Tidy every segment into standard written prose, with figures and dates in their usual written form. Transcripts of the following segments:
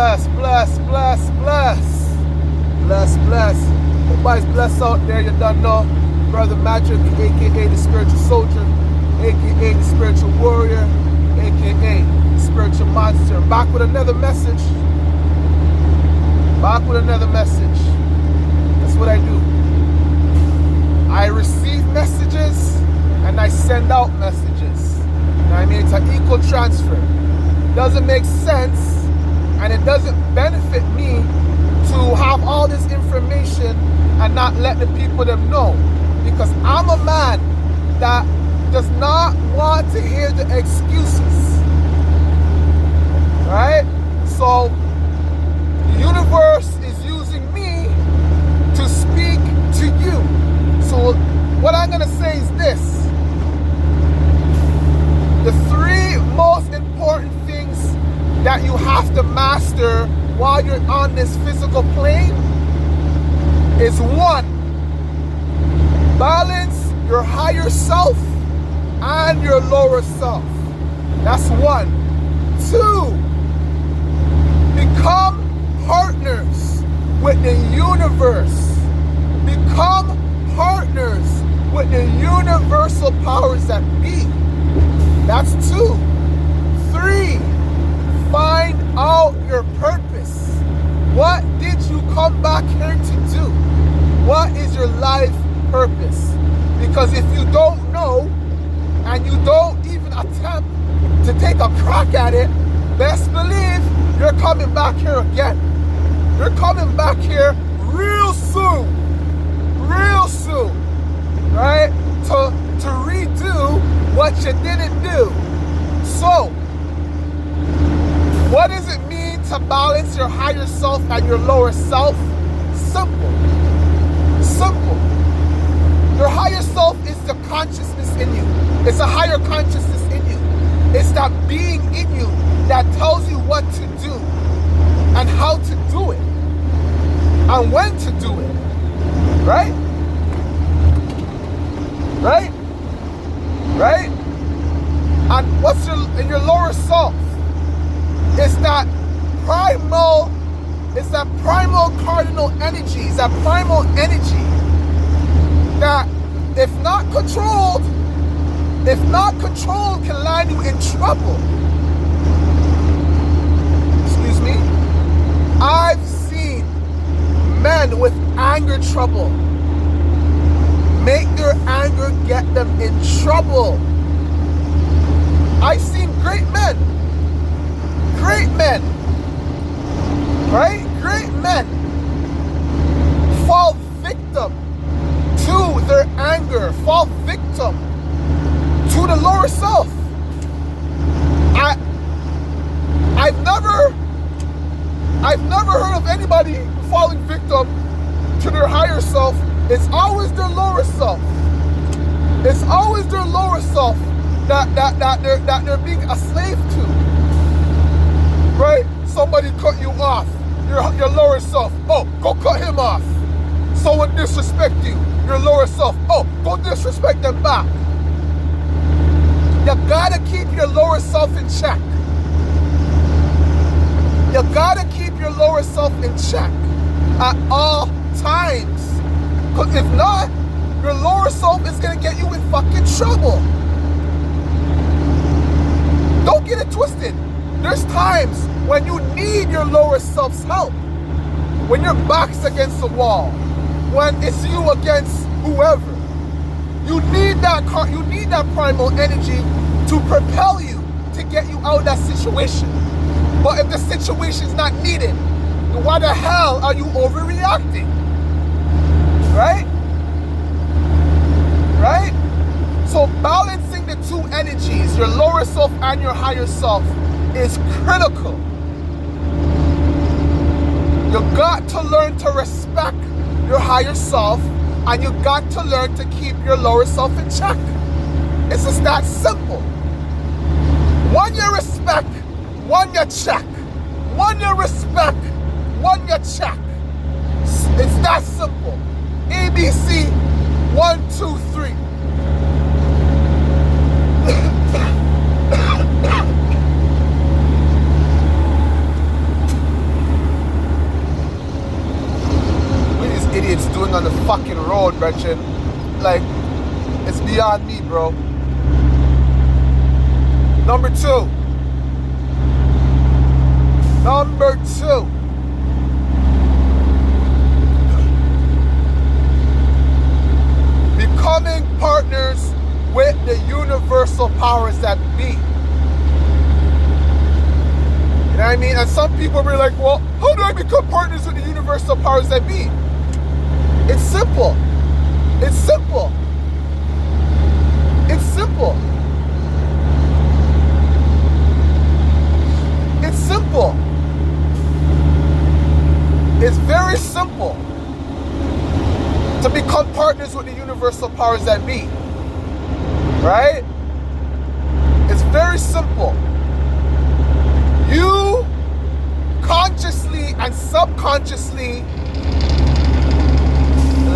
bless, bless, bless, bless. Bless, bless. Everybody's blessed out there, you done know. Brother Magic, aka the spiritual soldier, aka the spiritual warrior, aka the spiritual monster. Back with another message. Back with another message. That's what I do. I receive messages and I send out messages. You know what I mean? It's an equal transfer. It doesn't make sense and it doesn't benefit me to have all this information and not let the people them know. Because I'm a man that does not want to hear the excuses. Right? So the universe is using me to speak to you. So what I'm gonna say is this. The three most important things that you have to master while you're on this physical plane is one, balance your higher self and your lower self. That's one. Two, become partners with the universe. Become partners with the universal powers that be. That's two. Three, find out your purpose. What did you come back here to do? What is your life purpose? Because if you don't know and you don't even attempt to take a crack at it, best believe you're coming back here again. You're coming back here real soon. Real soon. Right? To redo what you didn't do. So, what does it mean to balance your higher self and your lower self? Simple. Simple. Your higher self is the consciousness in you. It's a higher consciousness in you. It's that being in you that tells you what to do and how to do it and when to do it. Right? Right? Right? And what's in your lower self? It's that primal cardinal energy. It's that primal energy that if not controlled, can land you in trouble. Excuse me. I've seen men with anger trouble make their anger get them in trouble. I've seen great men, right? Great men fall victim to their anger, fall victim to the lower self. I've never heard of anybody falling victim to their higher self. It's always their lower self. It's always their lower self that they're being a slave to. Right? Somebody cut you off. Your lower self. Oh, go cut him off. Someone disrespect you. Your lower self. Oh, go disrespect them back. You gotta keep your lower self in check. You gotta keep your lower self in check at all times. Because if not, your lower self is gonna get you in fucking trouble. Don't get it twisted. There's times when you need your lower self's help. When your back's against the wall. When it's you against whoever. You need that primal energy to propel you to get you out of that situation. But if the situation's not needed, then why the hell are you overreacting? Right? Right? So balancing the two energies, your lower self and your higher self, is critical. You got to learn to respect your higher self, and you got to learn to keep your lower self in check. It's just that simple. One you respect, one you check. One you respect, one you check. It's that simple. ABC, 1, 2, 3. road, brethren. Like, it's beyond me, bro. Number two. Becoming partners with the universal powers that be. You know what I mean? And some people be like, well, how do I become partners with the universal powers that be? It's simple. It's simple. It's simple. It's simple. It's very simple to become partners with the universal powers that be. Right? It's very simple. You consciously and subconsciously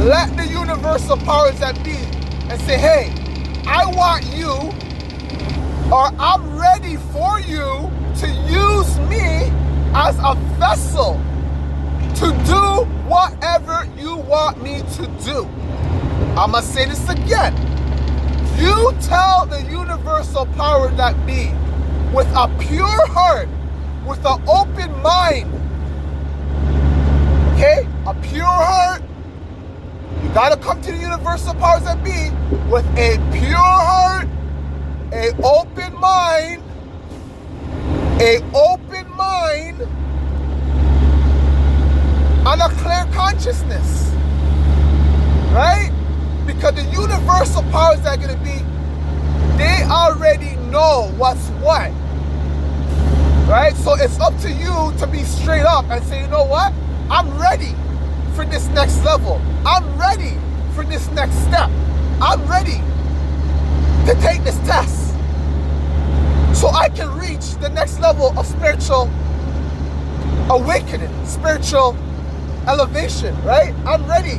let the universal powers that be and say, hey, I want you, or I'm ready for you to use me as a vessel to do whatever you want me to do. I'm gonna say this again. You tell the universal power that be with a pure heart, with an open mind, okay? A pure heart. You gotta come to the universal powers that be with a pure heart, an open mind, and a clear consciousness, right? Because the universal powers that are gonna be, they already know what's what, right? So it's up to you to be straight up and say, you know what? I'm ready for this next level. I'm ready for this next step. I'm ready to take this test so I can reach the next level of spiritual awakening, spiritual elevation, right? I'm ready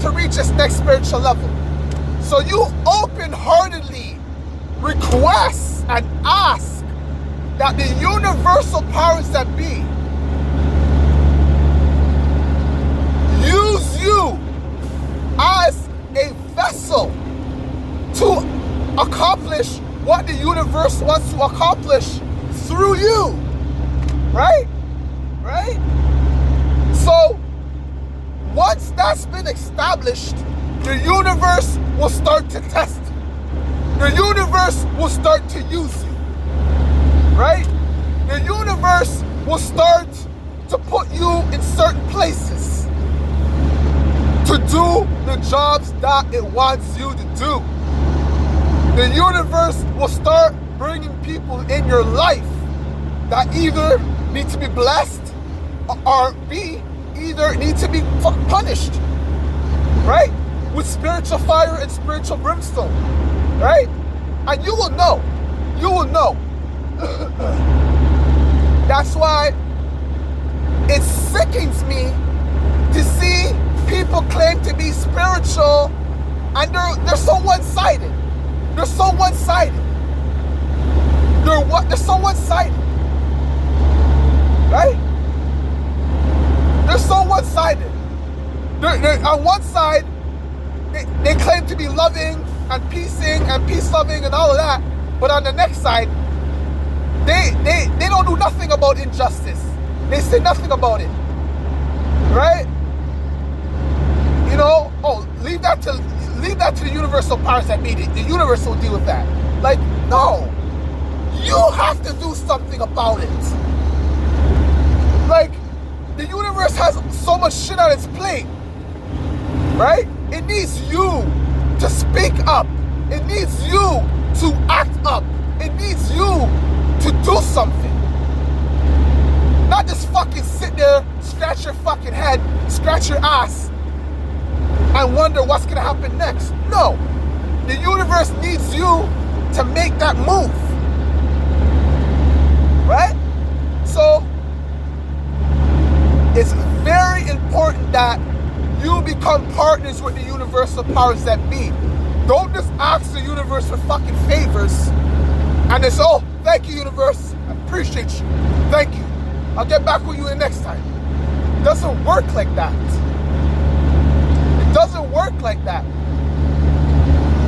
to reach this next spiritual level. So you open-heartedly request and ask that the universal powers that be use you as a vessel to accomplish what the universe wants to accomplish through you, right? Right? So once that's been established, the universe will start to test you. The universe will start to use you, right? The universe will start to put you in certain places to do the jobs that it wants you to do. The universe will start bringing people in your life that either need to be blessed or B, either need to be punished, right? With spiritual fire and spiritual brimstone, right? And you will know. That's why it sickens me to see people claim to be spiritual and they're so one-sided. They're so one-sided. They're so one-sided, right? They're so one-sided. They're on one side, they claim to be loving and peacing and peace-loving and all of that, but on the next side, they don't do nothing about injustice. They say nothing about it, right? You know, leave that to the universal powers that be. The universe will deal with that. Like, no, you have to do something about it. Like, the universe has so much shit on its plate, right? It needs you to speak up. It needs you to act up. It needs you to do something. Not just fucking sit there, scratch your fucking head, scratch your ass, and wonder what's gonna happen next. No, the universe needs you to make that move, right? So it's very important that you become partners with the universal powers that be. Don't just ask the universe for fucking favors and it's, oh, thank you, universe, I appreciate you, thank you, I'll get back with you the next time. It doesn't work like that. It doesn't work like that.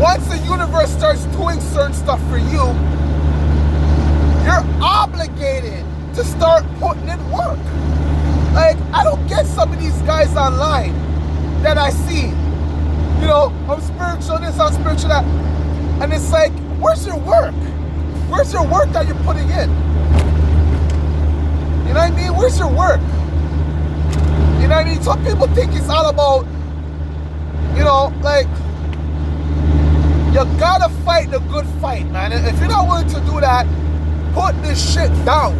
Once the universe starts doing certain stuff for you, you're obligated to start putting in work. Like, I don't get some of these guys online that I see. You know, I'm spiritual this, I'm spiritual that. And it's like, where's your work? Where's your work that you're putting in? You know what I mean? Where's your work? You know what I mean? Some people think it's all about, you know, like, you gotta fight the good fight, man. If you're not willing to do that, put this shit down.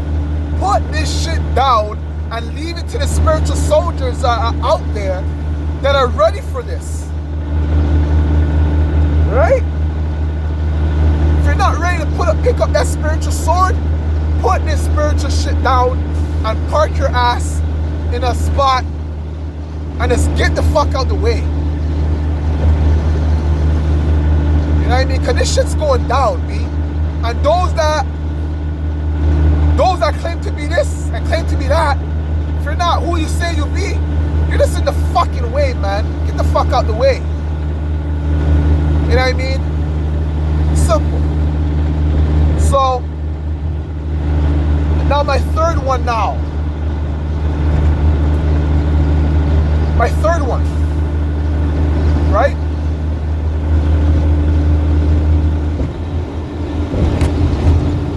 Put this shit down and leave it to the spiritual soldiers that are out there that are ready for this. Right? If you're not ready to pick up that spiritual sword, put this spiritual shit down and park your ass in a spot and just get the fuck out the way. You know what I mean? Because this shit's going down, B. And those that claim to be this and claim to be that, if you're not who you say you be, you're just in the fucking way, man. Get the fuck out the way. You know what I mean? Simple. So, now my third one now. My third one. Right?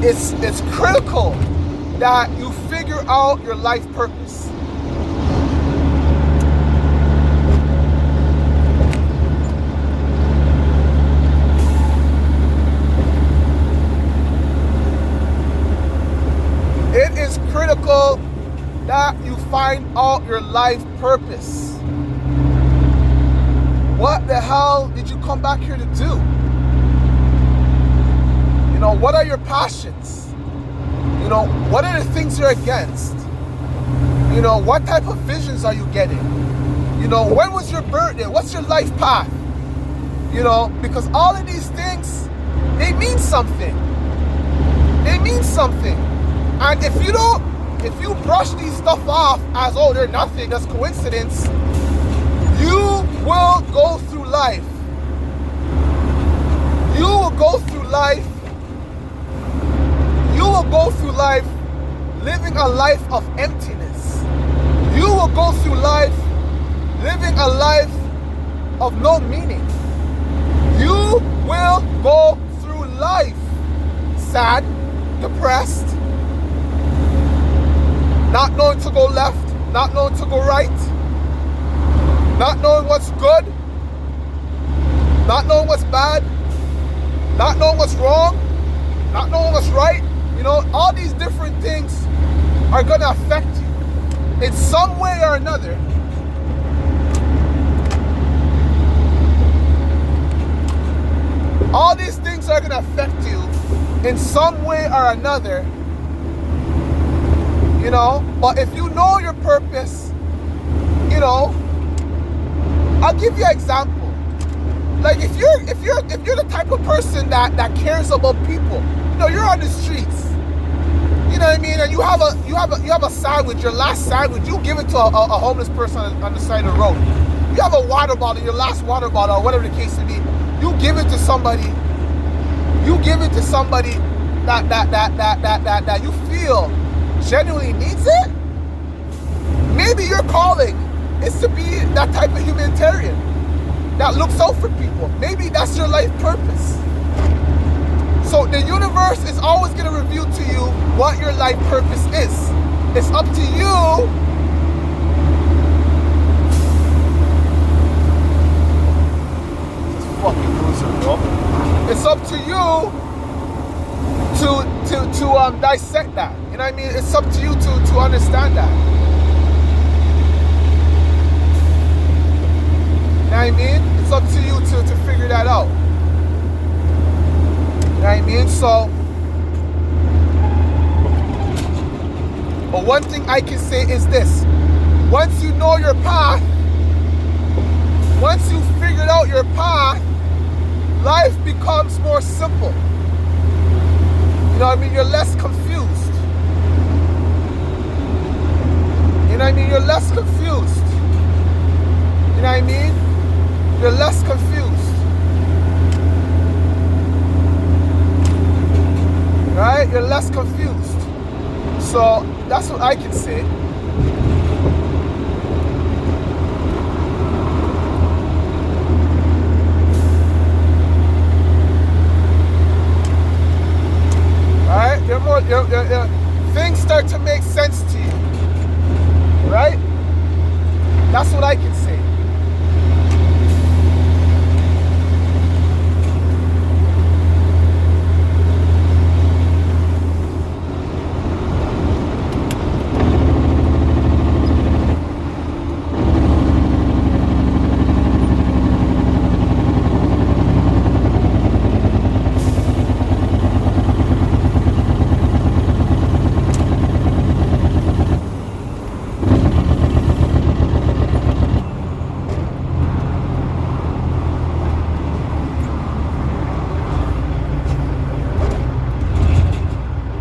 It's critical that you figure out your life purpose. It is critical that you find out your life purpose. What the hell did you come back here to do? You know, what are your passions? You know, what are the things you're against? You know, what type of visions are you getting? You know, when was your birthday? What's your life path? You know, because all of these things, they mean something. They mean something. And if you brush these stuff off as, oh, they're nothing, that's coincidence, you will go through life. You will go through life. You will go through life living a life of emptiness. You will go through life living a life of no meaning. You will go through life sad, depressed, not knowing to go left, not knowing to go right, not knowing what's good, not knowing what's bad, not knowing what's wrong, not knowing what's right. You know, all these different things are going to affect you in some way or another. All these things are going to affect you in some way or another. You know, but if you know your purpose, you know, I'll give you an example. Like if you're the type of person that cares about people, you know, you're on the streets. You know what I mean? And you have a sandwich, your last sandwich, you give it to a homeless person on the side of the road. You have a water bottle, your last water bottle, or whatever the case may be. You give it to somebody. You give it to somebody that you feel genuinely needs it. Maybe your calling is to be that type of humanitarian that looks out for people. Maybe that's your life purpose. So the universe is always going to reveal to you what your life purpose is. It's up to you fucking loser, bro. It's up to you to dissect that. You know what I mean? It's up to you to understand that. You know what I mean? It's up to you to figure that out. You know what I mean? So, but one thing I can say is this. Once you know your path, once you figured out your path, life becomes more simple. You know what I mean? You're less confused. You know what I mean? You're less confused. You know what I mean? You're less confused. Right? You're less confused. So that's what I can say. Right? You're more. Things start to make sense to you. Right? That's what I can say.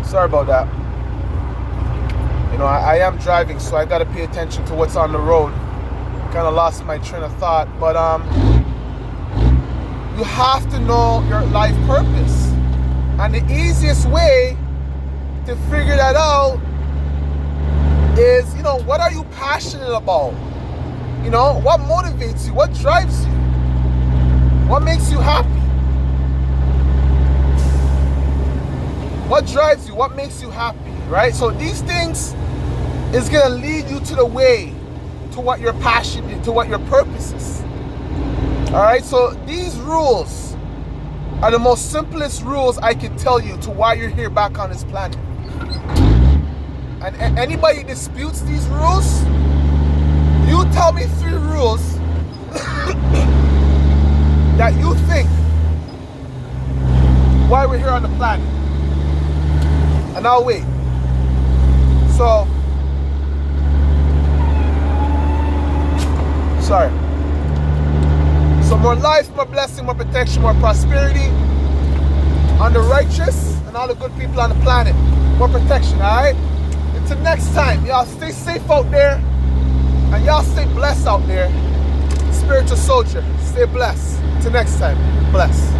Sorry about that. You know, I am driving, so I gotta pay attention to what's on the road. Kind of lost my train of thought, but you have to know your life purpose, and the easiest way to figure that out is, you know, what are you passionate about? You know, what motivates you? What drives you? What makes you happy? What drives you? What makes you happy, right? So these things is going to lead you to the way, to what your passion is, to what your purpose is. All right? So these rules are the most simplest rules I can tell you to why you're here back on this planet. And anybody disputes these rules, you tell me 3 rules that you think why we're here on the planet. And I'll wait. So, sorry. So more life, more blessing, more protection, more prosperity on the righteous and all the good people on the planet. More protection, alright? Until next time, y'all stay safe out there. And y'all stay blessed out there. Spiritual soldier, stay blessed. Till next time, bless.